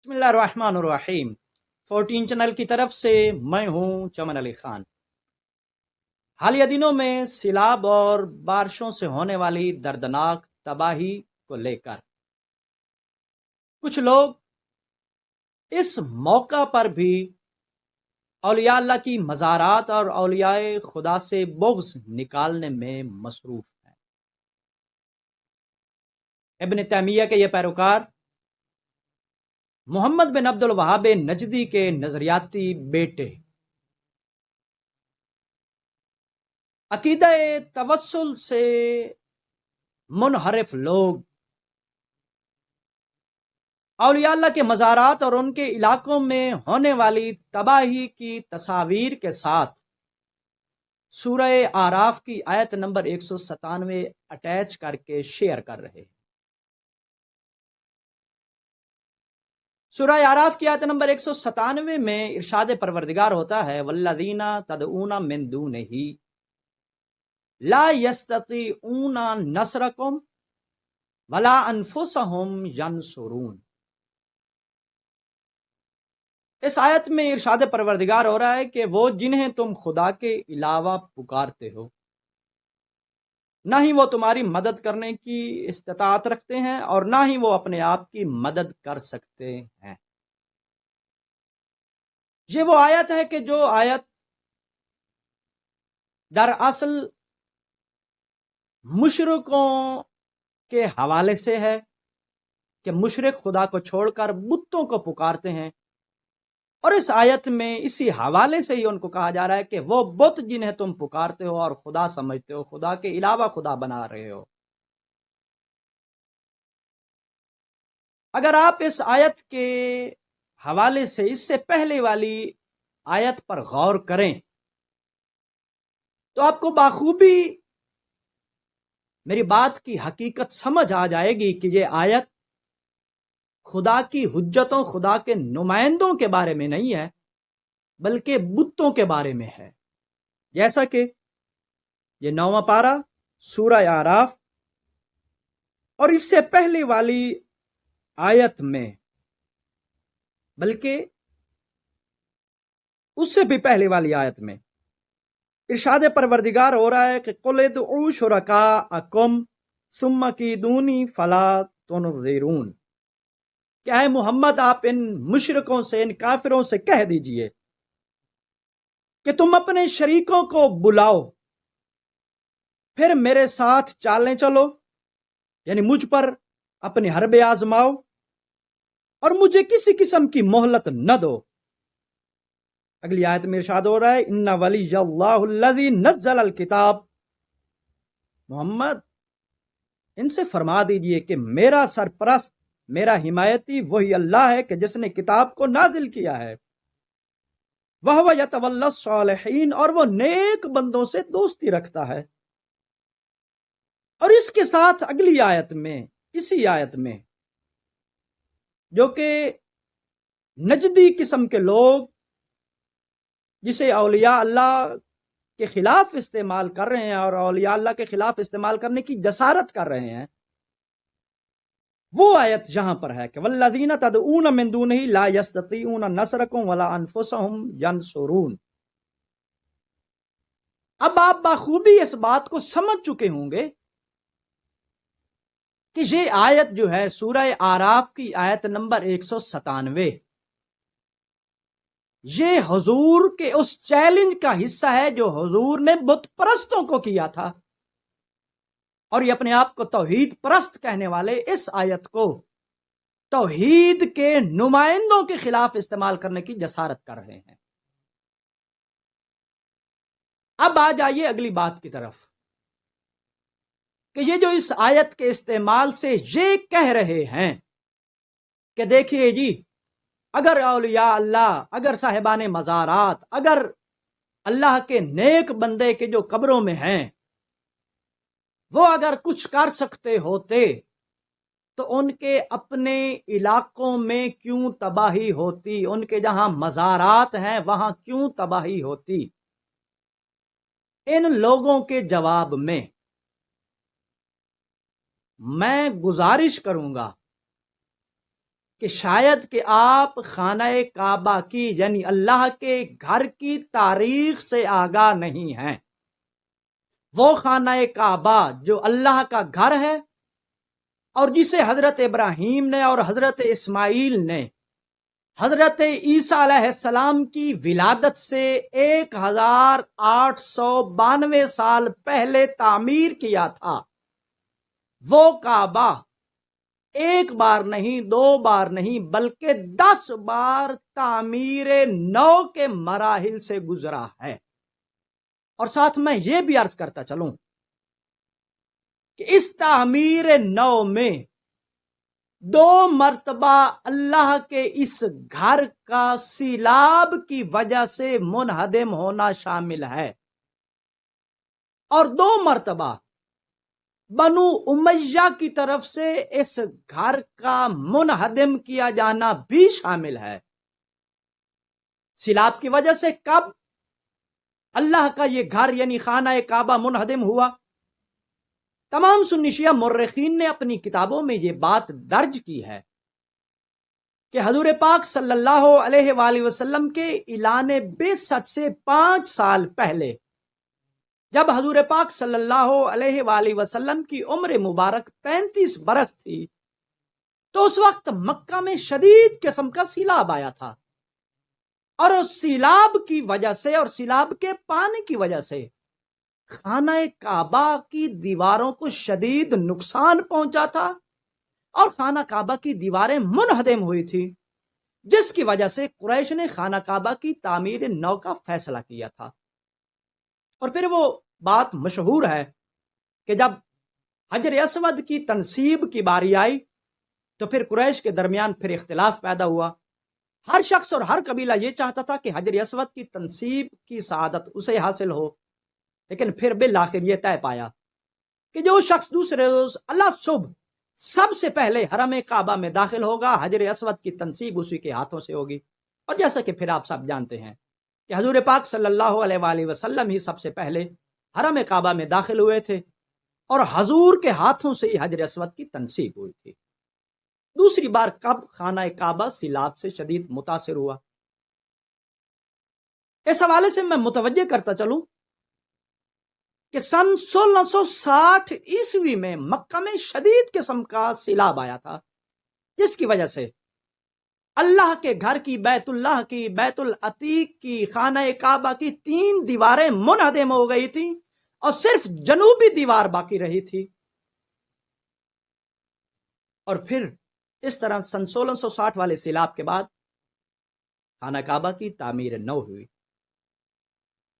بسم اللہ الرحمن الرحیم 14 چینل کی طرف سے میں ہوں چمن علی خان۔ حالیہ دنوں میں سیلاب اور بارشوں سے ہونے والی دردناک تباہی کو لے کر کچھ لوگ اس موقع پر بھی اولیاء اللہ کی مزارات اور اولیاء خدا سے بغض نکالنے میں مصروف ہیں۔ ابن تیمیہ کے یہ پیروکار محمد بن عبد الوہاب نجدی کے نظریاتی بیٹے عقیدہ توسل سے منحرف لوگ اولیاء اللہ کے مزارات اور ان کے علاقوں میں ہونے والی تباہی کی تصاویر کے ساتھ سورہ آراف کی آیت نمبر 197 اٹیچ کر کے شیئر کر رہے ہیں۔ سورہ آراف کی آیت نمبر 197 میں ارشاد پروردگار ہوتا ہے والذین تدعون من دونہ لا یستطیعون نصرکم ولا انفسہم ینصرون۔ اس آیت میں ارشاد پروردگار ہو رہا ہے کہ وہ جنہیں تم خدا کے علاوہ پکارتے ہو نہ ہی وہ تمہاری مدد کرنے کی استطاعت رکھتے ہیں اور نہ ہی وہ اپنے آپ کی مدد کر سکتے ہیں۔ یہ وہ آیت ہے کہ جو آیت دراصل مشرکوں کے حوالے سے ہے کہ مشرک خدا کو چھوڑ کر بتوں کو پکارتے ہیں، اور اس آیت میں اسی حوالے سے ہی ان کو کہا جا رہا ہے کہ وہ بت جنہیں تم پکارتے ہو اور خدا سمجھتے ہو، خدا کے علاوہ خدا بنا رہے ہو۔ اگر آپ اس آیت کے حوالے سے اس سے پہلے والی آیت پر غور کریں تو آپ کو بخوبی میری بات کی حقیقت سمجھ آ جائے گی کہ یہ آیت خدا کی حجتوں، خدا کے نمائندوں کے بارے میں نہیں ہے بلکہ بتوں کے بارے میں ہے۔ جیسا کہ یہ 9واں پارہ سورہ آراف اور اس سے پہلے والی آیت میں، بلکہ اس سے بھی پہلے والی آیت میں ارشاد پروردگار ہو رہا ہے کہ قُلِ ادْعُوا شُرَكَاءَكُمْ ثُمَّ كِيدُونِي فَلَا تُنظِرُونَ۔ کیا ہے محمد، آپ ان مشرکوں سے، ان کافروں سے کہہ دیجئے کہ تم اپنے شریکوں کو بلاؤ، پھر میرے ساتھ چالیں چلو، یعنی مجھ پر اپنے حربے آزماؤ اور مجھے کسی قسم کی مہلت نہ دو۔ اگلی آیت میں ارشاد ہو رہا ہے ان ولی اللہ الذی نزل الکتاب۔ محمد ان سے فرما دیجئے کہ میرا سرپرست، میرا حمایتی وہی اللہ ہے کہ جس نے کتاب کو نازل کیا ہے۔ وَهُوَ يَتَوَلَّى الصَّالِحِينَ، اور وہ نیک بندوں سے دوستی رکھتا ہے۔ اور اس کے ساتھ اگلی آیت میں، اسی آیت میں جو کہ نجدی قسم کے لوگ جسے اولیاء اللہ کے خلاف استعمال کر رہے ہیں اور اولیاء اللہ کے خلاف استعمال کرنے کی جسارت کر رہے ہیں، وہ آیت یہاں پر ہے کہ والذین تدعون من دونہ لا یستطیعون نصرکم ولا انفسہم ینصرون۔ اب آپ بخوبی اس بات کو سمجھ چکے ہوں گے کہ یہ آیت جو ہے سورہ آراف کی آیت نمبر 197، یہ حضور کے اس چیلنج کا حصہ ہے جو حضور نے بت پرستوں کو کیا تھا، اور یہ اپنے آپ کو توحید پرست کہنے والے اس آیت کو توحید کے نمائندوں کے خلاف استعمال کرنے کی جسارت کر رہے ہیں۔ اب آ جائیے اگلی بات کی طرف کہ یہ جو اس آیت کے استعمال سے یہ کہہ رہے ہیں کہ دیکھیے جی، اگر اولیاء اللہ، اگر صاحبان مزارات، اگر اللہ کے نیک بندے کے جو قبروں میں ہیں وہ اگر کچھ کر سکتے ہوتے تو ان کے اپنے علاقوں میں کیوں تباہی ہوتی، ان کے جہاں مزارات ہیں وہاں کیوں تباہی ہوتی۔ ان لوگوں کے جواب میں گزارش کروں گا کہ شاید کہ آپ خانہ کعبہ کی یعنی اللہ کے گھر کی تاریخ سے آگاہ نہیں ہیں۔ وہ خانہ کعبہ جو اللہ کا گھر ہے اور جسے حضرت ابراہیم نے اور حضرت اسماعیل نے حضرت عیسیٰ علیہ السلام کی ولادت سے 1892 سال پہلے تعمیر کیا تھا، وہ کعبہ ایک بار نہیں، 2 بار نہیں، بلکہ 10 بار تعمیر نو کے مراحل سے گزرا ہے۔ اور ساتھ میں یہ بھی عرض کرتا چلوں کہ اس تعمیر نو میں 2 مرتبہ اللہ کے اس گھر کا سیلاب کی وجہ سے منہدم ہونا شامل ہے، اور 2 مرتبہ بنو امیہ کی طرف سے اس گھر کا منہدم کیا جانا بھی شامل ہے۔ سیلاب کی وجہ سے کب اللہ کا یہ گھر یعنی خانہ کعبہ منہدم ہوا؟ تمام سنی شیعہ مورخین نے اپنی کتابوں میں یہ بات درج کی ہے کہ حضور پاک صلی اللہ علیہ وآلہ وسلم کے اعلان بعثت سے 5 سال پہلے جب حضور پاک صلی اللہ علیہ وآلہ وسلم کی عمر مبارک 35 برس تھی تو اس وقت مکہ میں شدید قسم کا سیلاب آیا تھا، اور اس سیلاب کی وجہ سے اور سیلاب کے پانی کی وجہ سے خانہ کعبہ کی دیواروں کو شدید نقصان پہنچا تھا اور خانہ کعبہ کی دیواریں منہدم ہوئی تھی، جس کی وجہ سے قریش نے خانہ کعبہ کی تعمیر نو کا فیصلہ کیا تھا۔ اور پھر وہ بات مشہور ہے کہ جب حجر اسود کی تنصیب کی باری آئی تو پھر قریش کے درمیان پھر اختلاف پیدا ہوا۔ ہر شخص اور ہر قبیلہ یہ چاہتا تھا کہ حجر اسود کی تنصیب کی سعادت اسے حاصل ہو، لیکن پھر بالآخر یہ طے پایا کہ جو شخص دوسرے روز اللہ صبح سب سے پہلے حرم کعبہ میں داخل ہوگا حجر اسود کی تنصیب اسی کے ہاتھوں سے ہوگی۔ اور جیسا کہ پھر آپ سب جانتے ہیں کہ حضور پاک صلی اللہ علیہ وآلہ وسلم ہی سب سے پہلے حرم کعبہ میں داخل ہوئے تھے اور حضور کے ہاتھوں سے ہی حجر اسود کی تنصیب ہوئی تھی۔ دوسری بار کب خانہ کعبہ سیلاب سے شدید متاثر ہوا؟ اس حوالے سے میں متوجہ کرتا چلوں کہ سن 1660 عیسوی میں مکہ میں شدید قسم کا سیلاب آیا تھا، جس کی وجہ سے اللہ کے گھر کی، بیت اللہ کی، بیت العتیق کی، خانہ کعبہ کی 3 دیواریں منہدم ہو گئی تھی اور صرف جنوبی دیوار باقی رہی تھی۔ اور پھر اس طرح سن 1660 والے سیلاب کے بعد خانہ کعبہ کی تعمیر نو ہوئی۔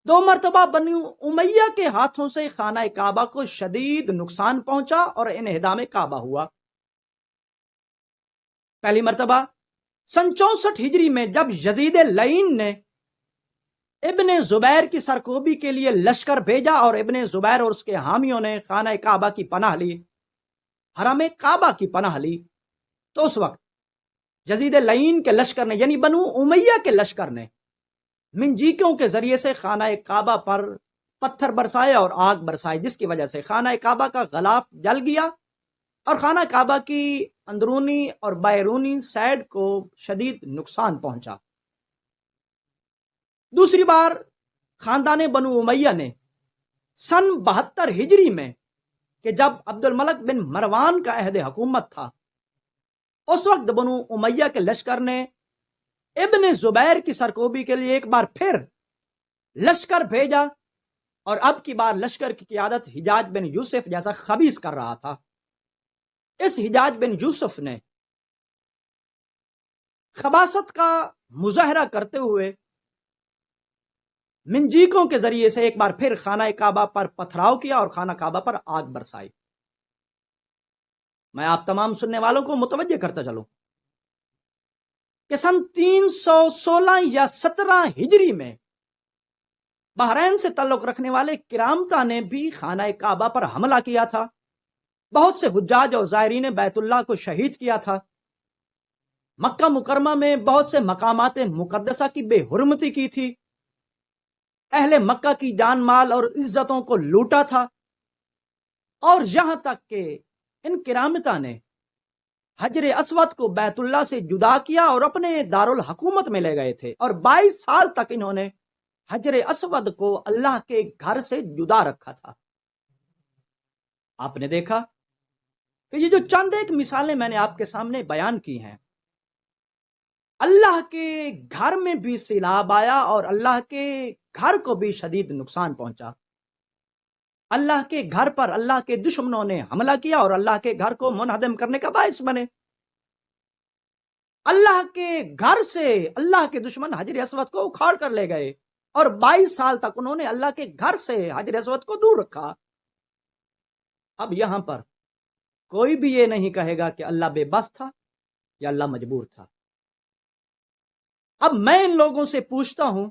2 مرتبہ بنو امیہ کے ہاتھوں سے خانہ کعبہ کو شدید نقصان پہنچا اور انہدام کعبہ ہوا۔ پہلی مرتبہ سن 64 ہجری میں جب یزید لعین نے ابن زبیر کی سرکوبی کے لیے لشکر بھیجا اور ابن زبیر اور اس کے حامیوں نے خانہ کعبہ کی پناہ لی، حرم کعبہ کی پناہ لی، تو اس وقت یزید لعین کے لشکر نے یعنی بنو امیہ کے لشکر نے منجیکوں کے ذریعے سے خانہ کعبہ پر پتھر برسائے اور آگ برسائی، جس کی وجہ سے خانہ کعبہ کا غلاف جل گیا اور خانہ کعبہ کی اندرونی اور بیرونی سائڈ کو شدید نقصان پہنچا۔ دوسری بار خاندان بنو امیہ نے سن 72 ہجری میں کہ جب عبد الملک بن مروان کا عہد حکومت تھا، اس وقت بنو امیہ کے لشکر نے ابن زبیر کی سرکوبی کے لیے ایک بار پھر لشکر بھیجا، اور اب کی بار لشکر کی قیادت حجاج بن یوسف جیسا خبیث کر رہا تھا۔ اس حجاج بن یوسف نے خباثت کا مظاہرہ کرتے ہوئے منجیکوں کے ذریعے سے ایک بار پھر خانہ کعبہ پر پتھراؤ کیا اور خانہ کعبہ پر آگ برسائی۔ میں آپ تمام سننے والوں کو متوجہ کرتا چلوں کہ سن 316 یا 17 ہجری میں بحرین سے تعلق رکھنے والے کرامتا نے بھی خانہ کعبہ پر حملہ کیا تھا، بہت سے حجاج اور زائرین بیت اللہ کو شہید کیا تھا، مکہ مکرمہ میں بہت سے مقامات مقدسہ کی بے حرمتی کی تھی، اہل مکہ کی جان مال اور عزتوں کو لوٹا تھا، اور یہاں تک کہ ان کرامتا نے حجر اسود کو بیت اللہ سے جدا کیا اور اپنے دارالحکومت میں لے گئے تھے، اور 22 سال تک انہوں نے حجر اسود کو اللہ کے گھر سے جدا رکھا تھا۔ آپ نے دیکھا کہ یہ جو چند ایک مثالیں میں نے آپ کے سامنے بیان کی ہیں، اللہ کے گھر میں بھی سیلاب آیا اور اللہ کے گھر کو بھی شدید نقصان پہنچا۔ اللہ کے گھر پر اللہ کے دشمنوں نے حملہ کیا اور اللہ کے گھر کو منہدم کرنے کا باعث بنے۔ اللہ کے گھر سے اللہ کے دشمن حجر اسود کو اکھاڑ کر لے گئے، اور 22 سال تک انہوں نے اللہ کے گھر سے حجر اسود کو دور رکھا۔ اب یہاں پر کوئی بھی یہ نہیں کہے گا کہ اللہ بے بس تھا یا اللہ مجبور تھا۔ اب میں ان لوگوں سے پوچھتا ہوں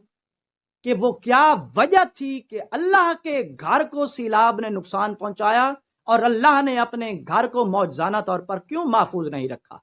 کہ وہ کیا وجہ تھی کہ اللہ کے گھر کو سیلاب نے نقصان پہنچایا اور اللہ نے اپنے گھر کو معجزانہ طور پر کیوں محفوظ نہیں رکھا؟